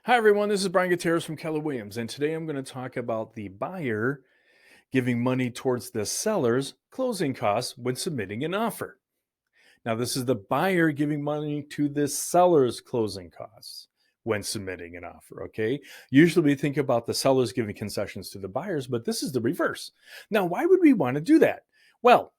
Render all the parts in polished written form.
Hi, everyone. This is Brian G from Keller Williams, and today I'm going to talk about the buyer giving money towards the seller's closing costs when submitting an offer. Now, this is the buyer giving money to the seller's closing costs when submitting an offer. Okay. Usually we think about the sellers giving concessions to the buyers, but this is the reverse. Now, why would we want to do that? Well,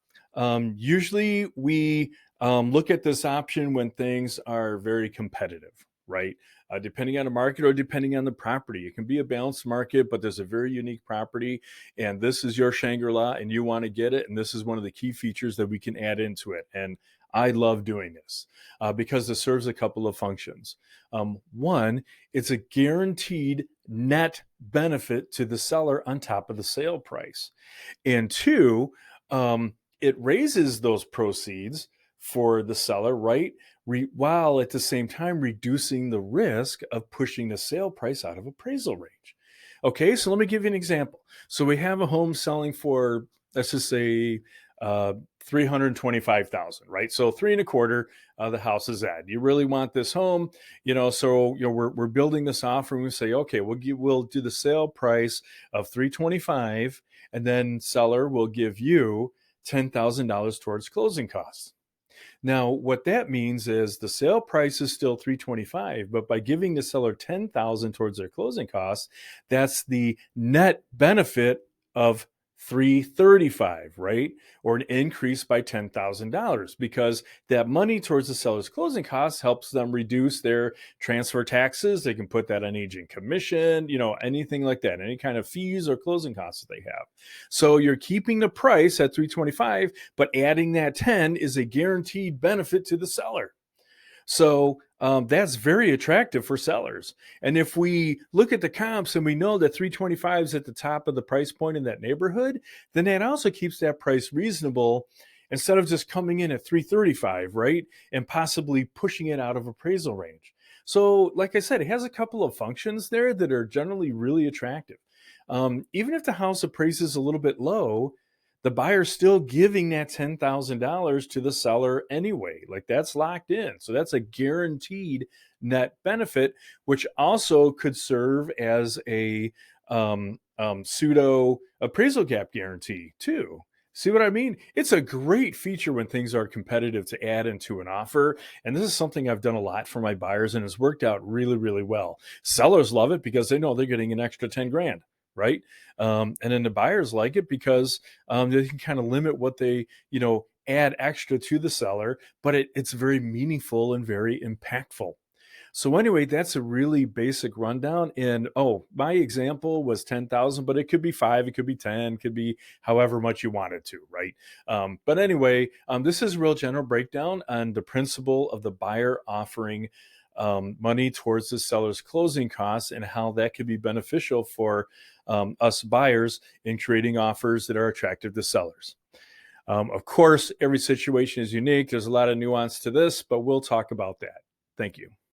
usually we look at this option when things are very competitive, right? Depending on the market or depending on the property. It can be a balanced market, but there's a very unique property, and this is your Shangri-La, and you want to get it. And this is one of the key features that we can add into it. And I love doing this because it serves a couple of functions. One, it's a guaranteed net benefit to the seller on top of the sale price. And two, it raises those proceeds for the seller, right? While at the same time reducing the risk of pushing the sale price out of appraisal range. Okay, so let me give you an example. So we have a home selling for, let's just say, 325,000, right? So three and a quarter, the house is at. You really want this home, so we're building this offer and we say, okay, we'll do the sale price of 325, and then seller will give you $10,000 towards closing costs. Now, what that means is the sale price is still 325, but by giving the seller 10,000 towards their closing costs, that's the net benefit of 335, right? Or an increase by $10,000, because that money towards the seller's closing costs helps them reduce their transfer taxes. They can put that on agent commission, anything like that, any kind of fees or closing costs that they have. So you're keeping the price at 325, but adding that 10 is a guaranteed benefit to the seller. So that's very attractive for sellers. And if we look at the comps and we know that 325 is at the top of the price point in that neighborhood, then that also keeps that price reasonable instead of just coming in at 335, right? And possibly pushing it out of appraisal range. So, like I said, it has a couple of functions there that are generally really attractive. Even if the house appraises a little bit low, the buyer's still giving that $10,000 to the seller anyway. Like, that's locked in. So that's a guaranteed net benefit, which also could serve as a pseudo appraisal gap guarantee too. See what I mean? It's a great feature when things are competitive to add into an offer. And this is something I've done a lot for my buyers, and it's worked out really, really well. Sellers love it because they know they're getting an extra 10 grand, right? And then the buyers like it because they can kind of limit what they, add extra to the seller, but it's very meaningful and very impactful. So anyway, that's a really basic rundown. And my example was 10,000, but it could be five, it could be 10, could be however much you wanted to, right? But anyway, this is a real general breakdown on the principle of the buyer offering money towards the seller's closing costs and how that could be beneficial for us buyers in creating offers that are attractive to sellers. Of course, every situation is unique. There's a lot of nuance to this, but we'll talk about that. Thank you.